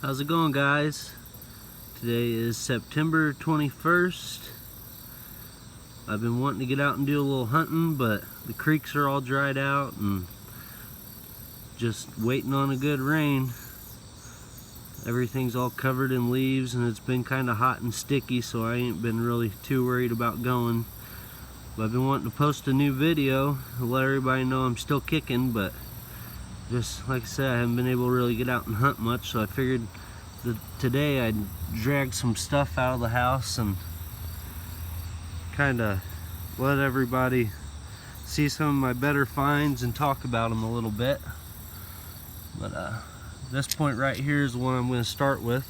How's it going, guys? Today is September 21st. I've been wanting to get out and do a little hunting, but the creeks are all dried out and just waiting on a good rain. Everything's all covered in leaves and it's been kind of hot and sticky, so I ain't been really too worried about going. But I've been wanting to post a new video to let everybody know I'm still kicking, but just like I said, I haven't been able to really get out and hunt much, so I figured that today I'd drag some stuff out of the house and kind of let everybody see some of my better finds and talk about them a little bit. But this point right here is the one I'm going to start with,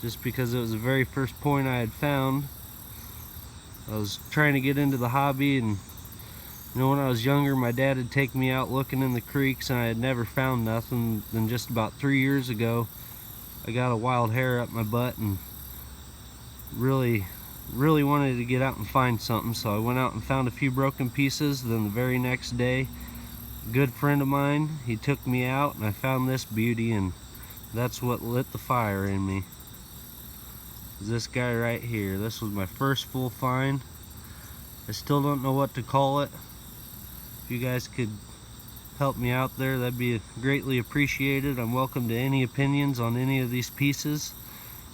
just because it was the very first point I had found. I was trying to get into the hobby, and you know, when I was younger, my dad would take me out looking in the creeks, and I had never found nothing. Then just about 3 years ago, I got a wild hair up my butt and really wanted to get out and find something. So I went out and found a few broken pieces. Then the very next day, a good friend of mine, he took me out and I found this beauty, and that's what lit the fire in me. This guy right here. This was my first full find. I still don't know what to call it. If you guys could help me out there, that'd be greatly appreciated. I'm welcome to any opinions on any of these pieces.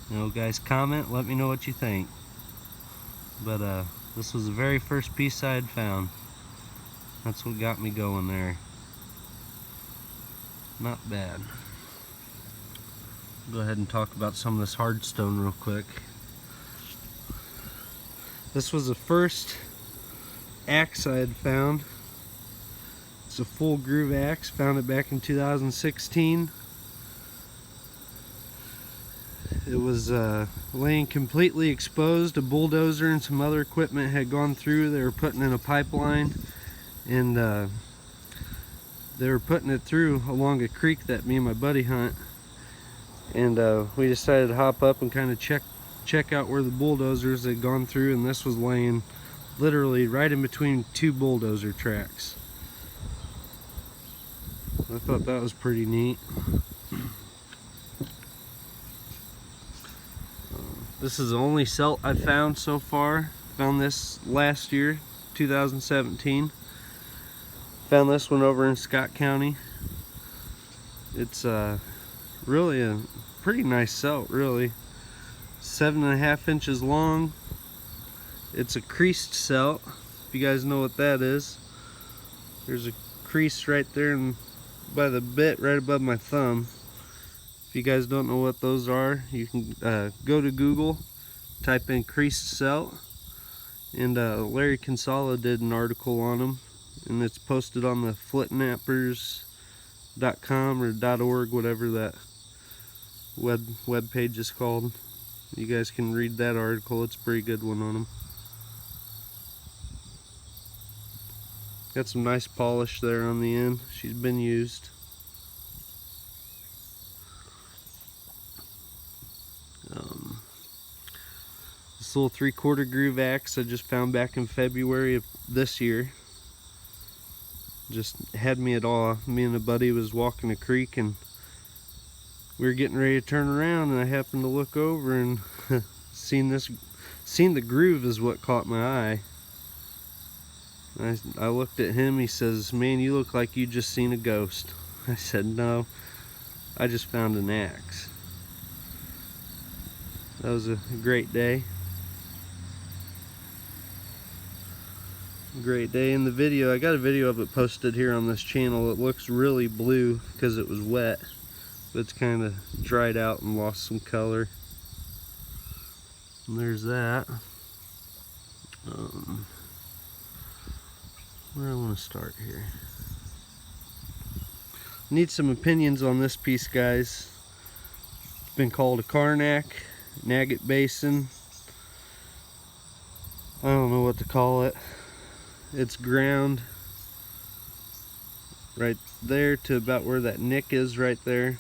You know, guys, comment, let me know what you think. But this was the very first piece I had found. That's what got me going there. Not bad. Go ahead and talk about some of this hardstone real quick. This was the first axe I had found. It's a full groove axe. Found it back in 2016. It was laying completely exposed. A bulldozer and some other equipment had gone through. They were putting in a pipeline, and they were putting it through along a creek that me and my buddy hunt. And we decided to hop up and kind of check out where the bulldozers had gone through, and this was laying literally right in between two bulldozer tracks. I thought that was pretty neat. This is the only celt I found so far. Found this last year, 2017. Found this one over in Scott County. It's really a pretty nice celt, really. 7.5 inches long. It's a creased celt, if you guys know what that is. There's a crease right there and by the bit right above my thumb. If you guys don't know what those are, you can go to Google, type in creased celt, and Larry Kinsella did an article on them, and it's posted on the flintnappers.com or .org, whatever that web page is called. You guys can read that article. It's a pretty good one on them. Got some nice polish there on the end. She's been used. This little 3/4 groove axe I just found back in February of this year. Just had me at awe. Me and a buddy was walking a creek, and we were getting ready to turn around, and I happened to look over and seen the groove is what caught my eye. I looked at him. He says, "Man, you look like you just seen a ghost." I said, "No, I just found an axe." That was a great day. Great day. In the video, I got a video of it posted here on this channel. It looks really blue because it was wet, but it's kind of dried out and lost some color. And there's that. Where I want to start here. Need some opinions on this piece, guys. It's been called a Karnak, Nugget Basin. I don't know what to call it. It's ground right there to about where that nick is right there.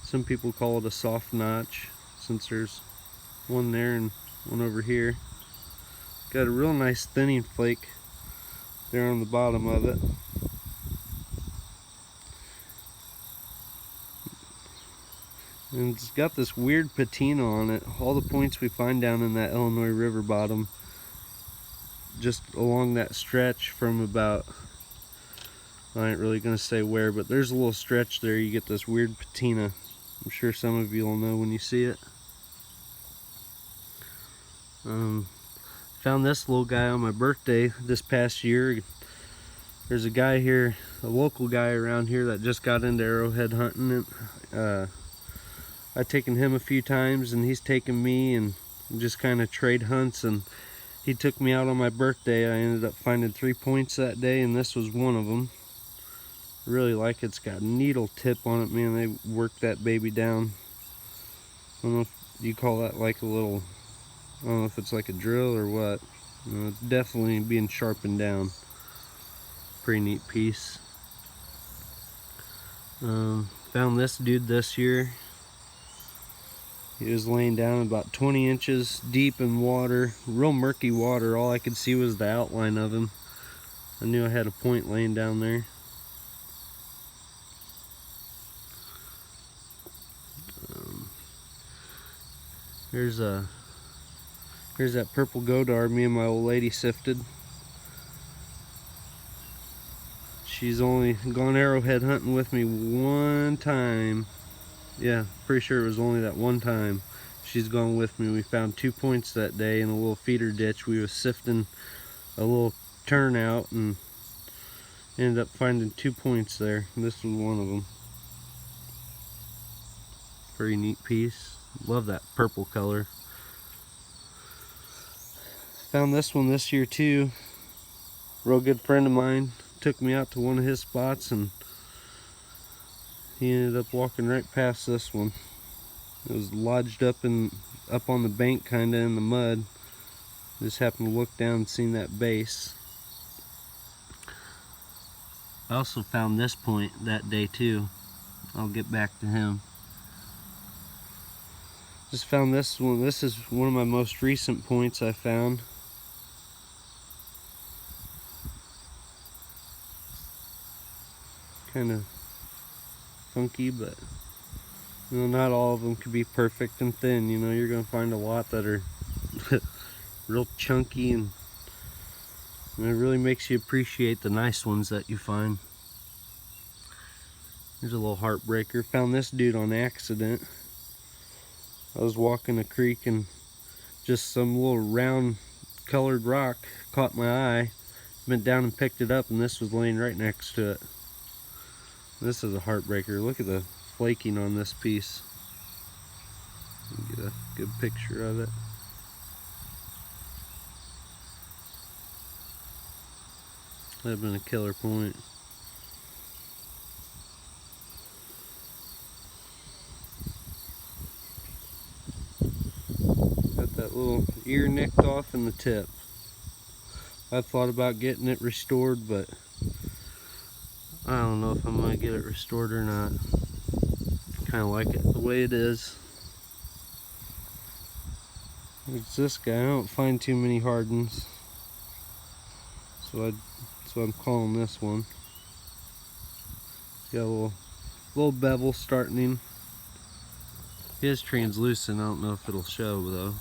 Some people call it a soft notch, since there's one there and one over here. Got a real nice thinning flake there on the bottom of it. And it's got this weird patina on it. All the points we find down in that Illinois River bottom, just along that stretch from about, I ain't really gonna say where, but there's a little stretch there, you get this weird patina. I'm sure some of you will know when you see it. Found this little guy on my birthday this past year. There's a guy here, a local guy around here that just got into arrowhead hunting, and I've taken him a few times and he's taken me, and just kind of trade hunts, and he took me out on my birthday. I ended up finding 3 points that day, and this was one of them. I really like it. It's got a needle tip on it, man. They worked that baby down. I don't know if you call that like a little, I don't know if it's like a drill or what. You know, it's definitely being sharpened down. Pretty neat piece. Found this dude this year. He was laying down about 20 inches deep in water, real murky water. All I could see was the outline of him. I knew I had a point laying down there. Here's that purple godard me and my old lady sifted. She's only gone arrowhead hunting with me one time. Yeah, pretty sure it was only that one time she's gone with me. We found 2 points that day in a little feeder ditch. We was sifting a little turnout and ended up finding 2 points there. This was one of them. Pretty neat piece. Love that purple color. Found this one this year too. Real good friend of mine took me out to one of his spots, and he ended up walking right past this one. It was lodged up on the bank, kinda in the mud. Just happened to look down and seen that base. I also found this point that day too. I'll get back to him. Just found this one. This is one of my most recent points I found. Kind of funky, but you know, not all of them could be perfect and thin. You know, you're gonna find a lot that are real chunky, and it really makes you appreciate the nice ones that you find. Here's a little heartbreaker. Found this dude on accident. I was walking a creek and just some little round colored rock caught my eye. Went down and picked it up, and this was laying right next to it. This is a heartbreaker. Look at the flaking on this piece. Get a good picture of it. That'd have been a killer point. Got that little ear nicked off in the tip. I've thought about getting it restored, but I don't know if I'm going to get it restored or not. Kind of like it the way it is. It's this guy. I don't find too many hardens, so I'm calling this one. It's got a little bevel starting him. He is translucent. I don't know if it'll show though.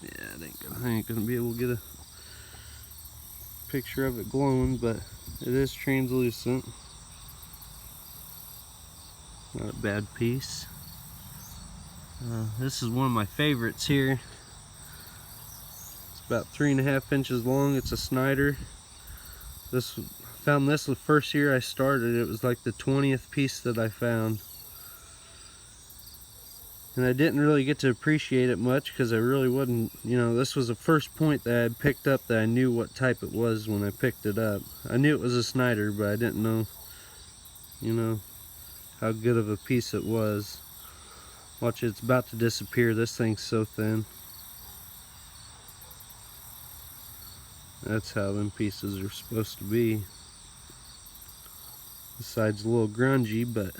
Yeah, I ain't gonna be able to get a picture of it glowing, but it is translucent. Not a bad piece. This is one of my favorites here. It's about 3.5 inches long. It's a Snyder. Found this the first year I started. It was like the 20th piece that I found. And I didn't really get to appreciate it much because I really wasn't, you know, this was the first point that I had picked up that I knew what type it was when I picked it up. I knew it was a Snyder, but I didn't know, you know, how good of a piece it was. Watch, it's about to disappear. This thing's so thin. That's how them pieces are supposed to be. The side's a little grungy, but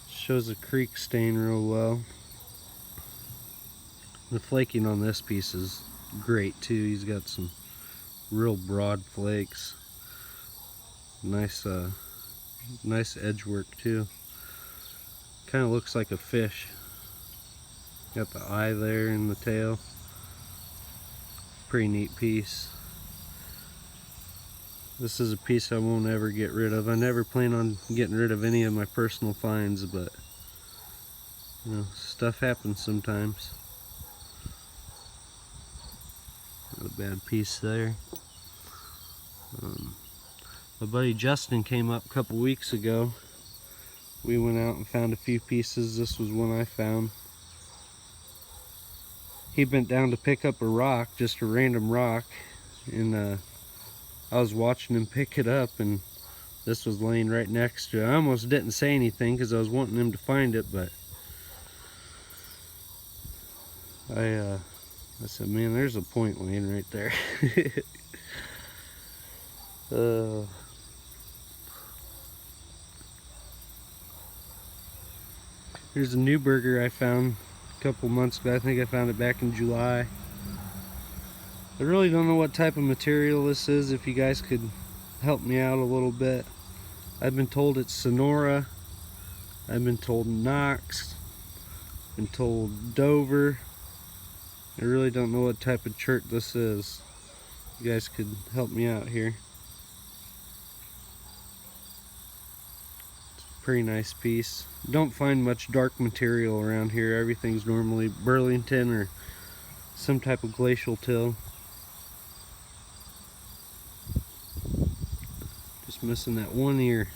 shows the creek stain real well. The flaking on this piece is great too. He's got some real broad flakes. Nice nice edge work too. Kind of looks like a fish. Got the eye there and the tail. Pretty neat piece. This is a piece I won't ever get rid of. I never plan on getting rid of any of my personal finds, but you know, stuff happens sometimes. Not a bad piece there. My buddy Justin came up a couple weeks ago. We went out and found a few pieces. This was one I found. He bent down to pick up a rock, just a random rock, and I was watching him pick it up, and this was laying right next to it. I almost didn't say anything because I was wanting him to find it, but I said, man, there's a point laying right there. Here's a new burger I found a couple months ago. I think I found it back in July. I really don't know what type of material this is. If you guys could help me out a little bit. I've been told it's Sonora. I've been told Knox. Been told Dover. I really don't know what type of chert this is. You guys could help me out here. It's a pretty nice piece. Don't find much dark material around here. Everything's normally Burlington or some type of glacial till. Just missing that one ear.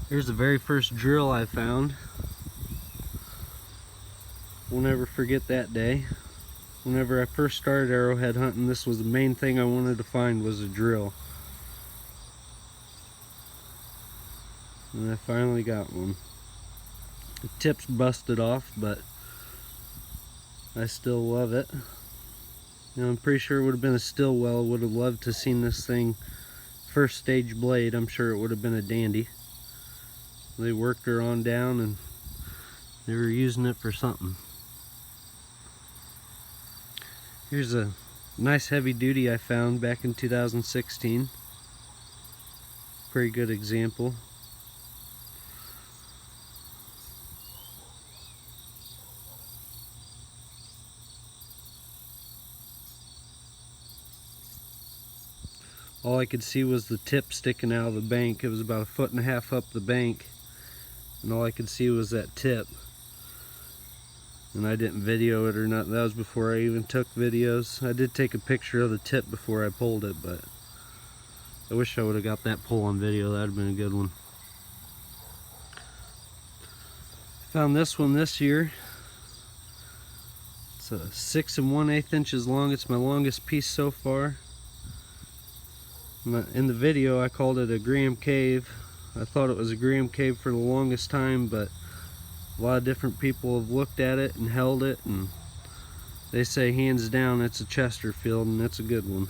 Here's the very first drill I found. We'll never forget that day. Whenever I first started arrowhead hunting, this was the main thing I wanted to find, was a drill. And I finally got one. The tip's busted off, but I still love it. You know, I'm pretty sure it would have been a Stillwell. Would have loved to seen this thing first stage blade. I'm sure it would have been a dandy. They worked her on down and they were using it for something. Here's a nice heavy duty I found back in 2016. Pretty good example. All I could see was the tip sticking out of the bank. It was about 1.5 feet up the bank, and all I could see was that tip. And I didn't video it or nothing. That was before I even took videos. I did take a picture of the tip before I pulled it, but I wish I would have got that pull on video. That would have been a good one. Found this one this year. It's a 6 1/8 inches long. It's my longest piece so far. In the video I called it a Graham cave. I thought it was a Graham cave for the longest time, but a lot of different people have looked at it and held it, and they say hands down it's a Chesterfield, and it's a good one.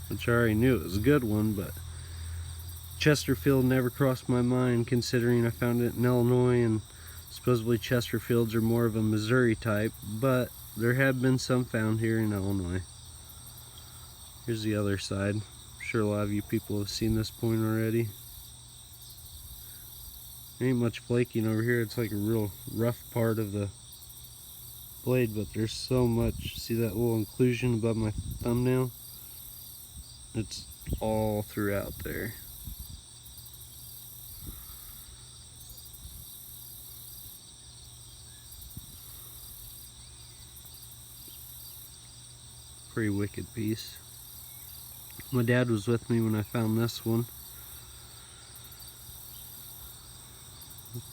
Which I already knew it was a good one, but Chesterfield never crossed my mind, considering I found it in Illinois, and supposedly Chesterfields are more of a Missouri type, but there have been some found here in Illinois. Here's the other side. I'm sure a lot of you people have seen this point already. Ain't much flaking over here. It's like a real rough part of the blade, but there's so much. See that little inclusion above my thumbnail? It's all throughout there. Pretty wicked piece. My dad was with me when I found this one,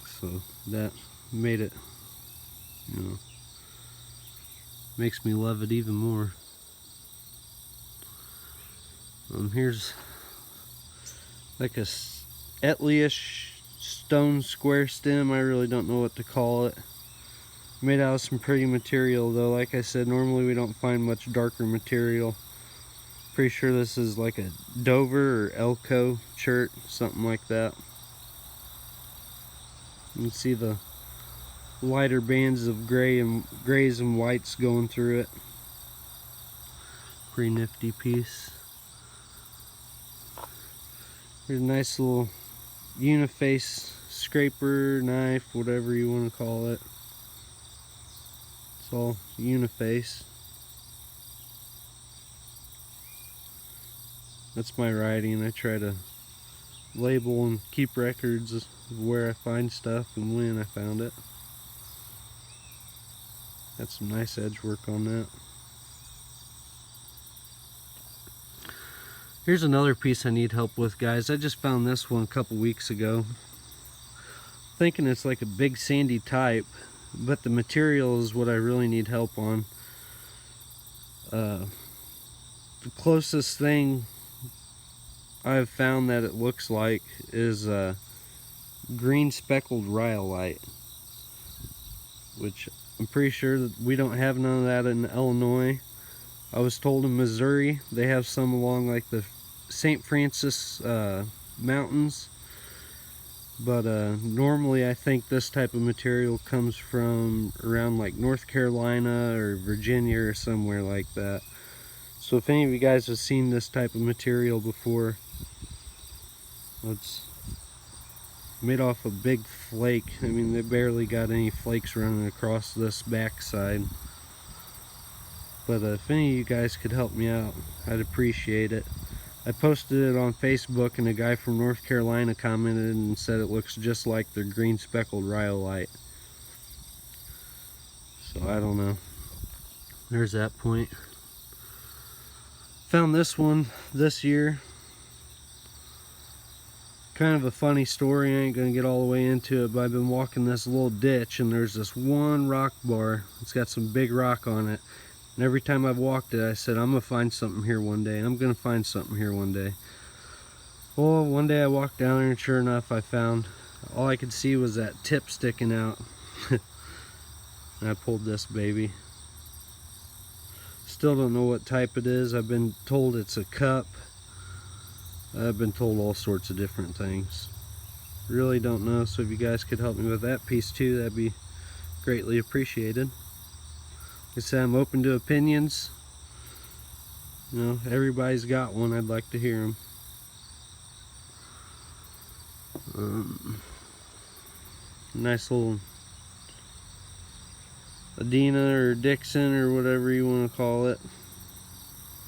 so that made it, you know, makes me love it even more. Here's like a Etley-ish stone square stem. I really don't know what to call it. Made out of some pretty material though. Like I said, normally we don't find much darker material. Pretty sure this is like a Dover or Elko chert, something like that. You can see the lighter bands of grays and whites going through it. Pretty nifty piece. Here's a nice little uniface scraper, knife, whatever you want to call it. It's all uniface. That's my writing. I try to label and keep records of where I find stuff and when I found it. Got some nice edge work on that. Here's another piece I need help with, guys. I just found this one a couple weeks ago. Thinking it's like a big sandy type, but the material is what I really need help on. The closest thing I've found that it looks like is green speckled rhyolite, which I'm pretty sure that we don't have none of that in Illinois. I was told in Missouri they have some along like the St. Francis mountains, but normally I think this type of material comes from around like North Carolina or Virginia or somewhere like that. So if any of you guys have seen this type of material before, it's made off a big flake. I mean, they barely got any flakes running across this backside. But if any of you guys could help me out, I'd appreciate it. I posted it on Facebook and a guy from North Carolina commented and said it looks just like their green speckled rhyolite. So I don't know. There's that point. Found this one this year. Kind of a funny story. I ain't gonna get all the way into it, but I've been walking this little ditch and there's this one rock bar. It's got some big rock on it. And every time I've walked it, I said, I'm gonna find something here one day. I'm gonna find something here one day. Well, one day I walked down there and sure enough I found, all I could see was that tip sticking out. And I pulled this baby. Still don't know what type it is. I've been told it's a cup. I've been told all sorts of different things. Really don't know, so if you guys could help me with that piece too, that'd be greatly appreciated. Like I said, I'm open to opinions. You know, everybody's got one. I'd like to hear them. Nice little Adina or Dixon or whatever you want to call it.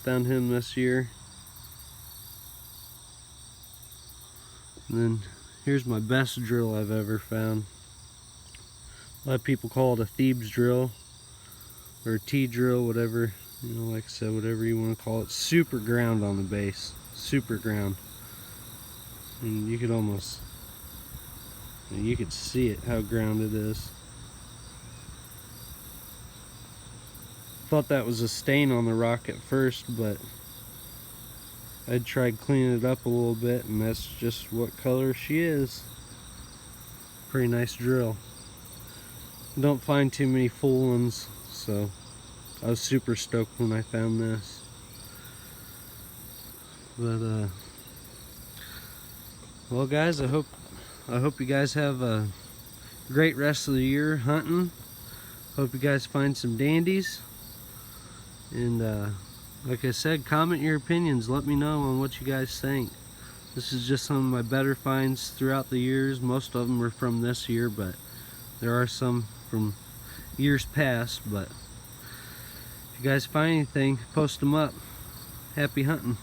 Found him this year. And then here's my best drill I've ever found. A lot of people call it a thieves drill or a T-drill, whatever, you know, like I said, whatever you want to call it. Super ground on the base, super ground. And you could almost, you could see it, how ground it is. Thought that was a stain on the rock at first, but I tried cleaning it up a little bit, and that's just what color she is. Pretty nice drill. Don't find too many full ones, so I was super stoked when I found this. But well guys, I hope you guys have a great rest of the year hunting. Hope you guys find some dandies. And like I said, comment your opinions. Let me know on what you guys think. This is just some of my better finds throughout the years. Most of them are from this year, but there are some from years past. But if you guys find anything, post them up. Happy hunting.